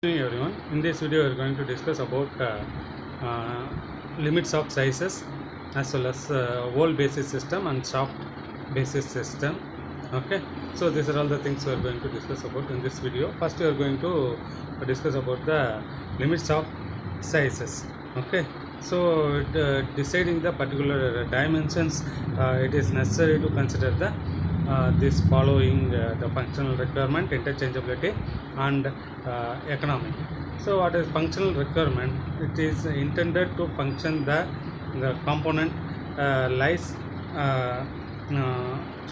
Good evening everyone. In this video, we are going to discuss about limits of sizes as well as whole basis system and soft basis system. Okay, so these are all the things we are going to discuss about in this video. First, we are going to discuss about the limits of sizes. Okay, so deciding the particular dimensions, it is necessary to consider the this following the functional requirement, interchangeability, and economy. So what is functional requirement? It is intended to function the component lies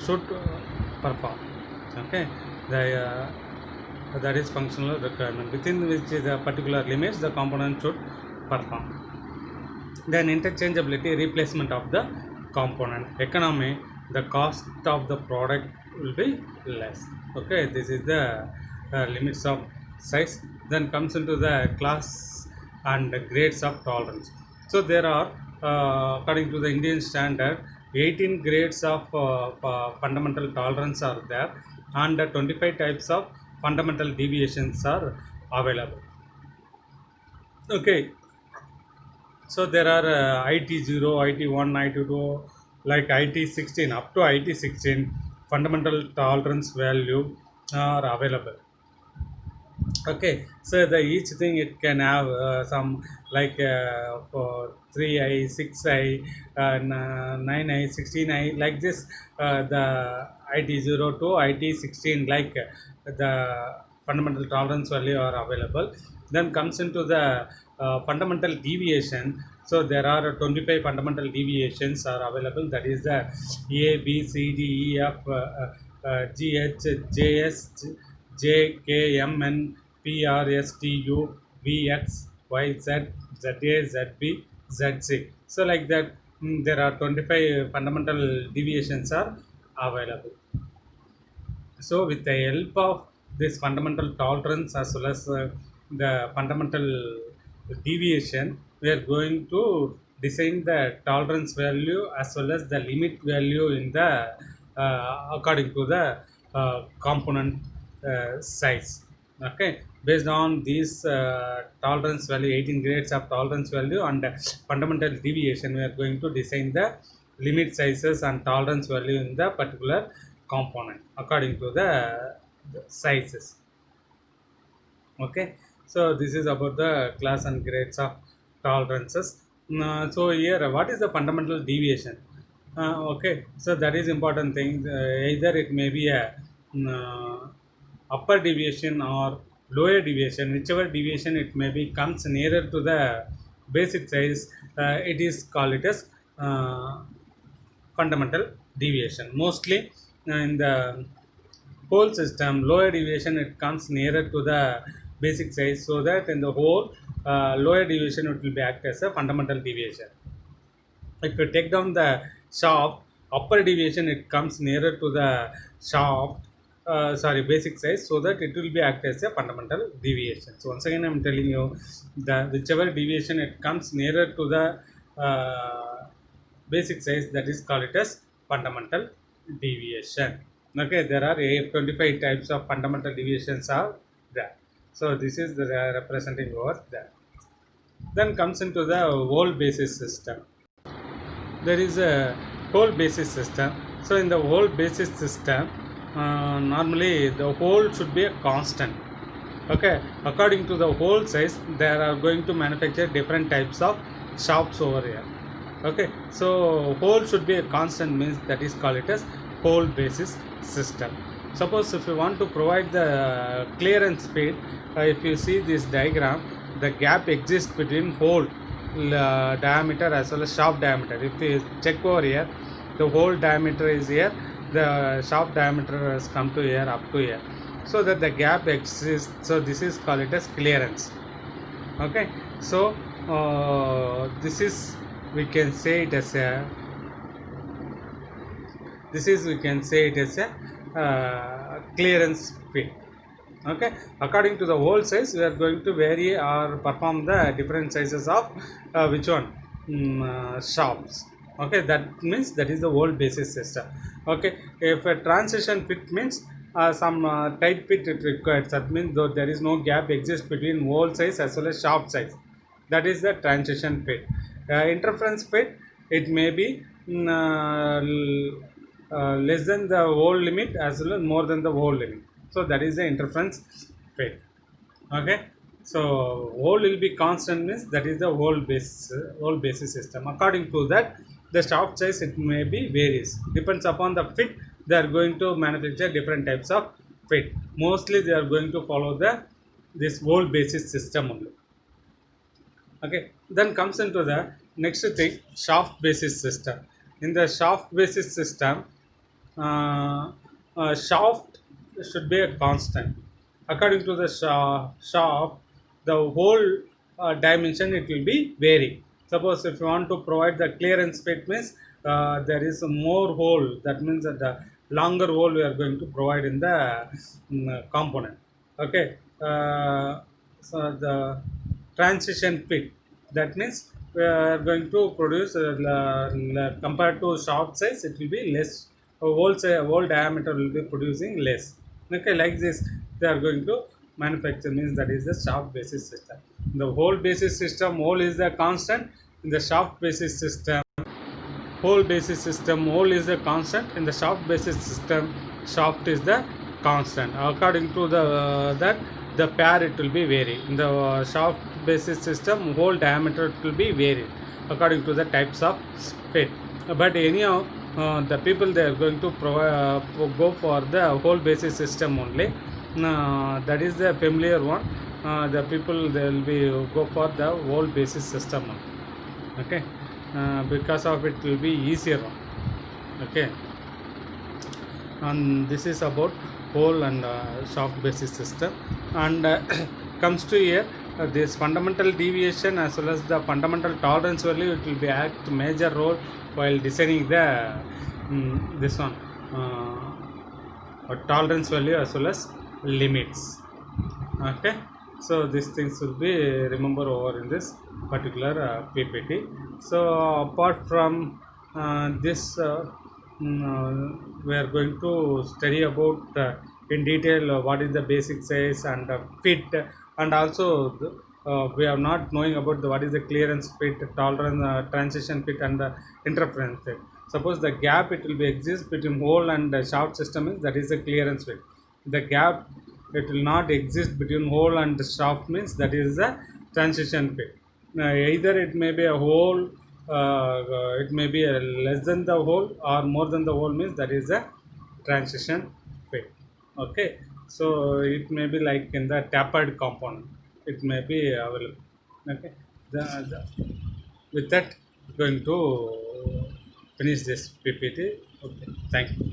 should perform. Okay, the that is functional requirement within which the particular limits the component should perform. Then interchangeability, replacement of the component. Economy, the cost of the product will be less. Okay, this is the limits of size. Then comes into the class and the grades of tolerance. So there are according to the Indian standard 18 grades of fundamental tolerance are there, and 25 types of fundamental deviations are available. Okay, so there are IT0, IT1, IT2, like IT16 up to IT16 fundamental tolerance value are available. Okay, so the each thing it can have some like for 3i, 6i, 9i, 16i, like this. The IT0 to IT16, like the fundamental tolerance value are available. Then comes into the fundamental deviation. So there are 25 fundamental deviations are available. That is the A, B, C, D, E, F, G, H, J, S, J, K, M, N, P, R, S, T, U, V, X, Y, Z, Z, A, Z, B, Z, C. So like that, there are 25 fundamental deviations are available. So with the help of this fundamental tolerance as well as the fundamental deviation, we are going to design the tolerance value as well as the limit value in the according to the component size. Okay, based on these tolerance value, 18 grades of tolerance value and fundamental deviation, we are going to design the limit sizes and tolerance value in the particular component according to the sizes. Okay, so this is about the class and grades of tolerances. So here, what is the fundamental deviation? Okay, so that is important thing. Either it may be a upper deviation or lower deviation, whichever deviation it may be comes nearer to the basic size, it is called it as fundamental deviation. Mostly in the whole system, lower deviation it comes nearer to the basic size, so that in the whole lower deviation it will be act as a fundamental deviation. If you take down the shaft, upper deviation it comes nearer to the shaft, basic size, so that it will be act as a fundamental deviation. So once again I am telling you, the whichever deviation it comes nearer to the basic size, that is called it as fundamental deviation. Okay, there are 25 types of fundamental deviations are there. So this is the representing over there. Then comes into the whole basis system. There is a whole basis system. So in the whole basis system, normally the whole should be a constant. Okay, according to the whole size, they are going to manufacture different types of shafts over here. Okay, so whole should be a constant, means that is called it as whole basis system. Suppose if you want to provide the clearance feed, if you see this diagram, the gap exists between hole diameter as well as shaft diameter. If you check over here, the whole diameter is here, the shaft diameter has come to here, up to here, so that the gap exists. So this is called it as clearance. Okay, so this is, we can say it as a, this is, we can say it as a clearance fit. Okay, according to the whole size, we are going to vary or perform the different sizes of which one, shafts. Okay, that means that is the whole basis system. Okay, if a transition fit means some tight fit it requires. That means though there is no gap exists between hole size as well as shaft size. That is the transition fit. Interference fit, it may be less than the hole limit as well as more than the hole limit. So that is the interference fit. Okay, so hole will be constant means that is the whole basis system. According to that, the shaft size it may be varies, depends upon the fit. They are going to manufacture different types of fit. Mostly they are going to follow the this whole basis system only. Okay, then comes into the next thing, shaft basis system. In the shaft basis system, shaft should be a constant. According to the shaft, the whole dimension it will be vary. Suppose if you want to provide the clearance fit means there is a more hole, that means that the longer hole we are going to provide in the component. Okay, so the transition fit, that means we are going to produce compared to shaft size it will be less, whole diameter will be producing less. Okay, like this they are going to manufacture, means that is the shaft basis system. The whole basis system, whole is the constant. In the shaft basis system, whole is the constant. In the shaft basis system, shaft is the constant. According to the that the pair it will be vary. In the shaft basis system, whole diameter it will be varied according to the types of fit. But anyhow, the people they are going to provide, go for the whole basis system only. That is the familiar one. The people they will be go for the whole basis system only. Okay, because of it will be easier one. Okay, and this is about whole and shaft basis system. And comes to here, this fundamental deviation as well as the fundamental tolerance value, it will be act major role while designing the this one tolerance value as well as limits. Okay, so these things will be remember over in this particular ppt. So apart from this we are going to study about in detail what is the basic size and fit, and also we are not knowing about what is the clearance fit, tolerance, transition fit, and interference fit. Suppose the gap it will be exist between hole and shaft system is that is the clearance fit. The gap it will not exist between hole and shaft means that is the transition fit. Either it may be a hole, it may be a less than the hole or more than the hole means that is a transition fit. Okay, so it may be like in the tapered component, it may be available. Okay, with that going to finish this ppt. Okay, thank you.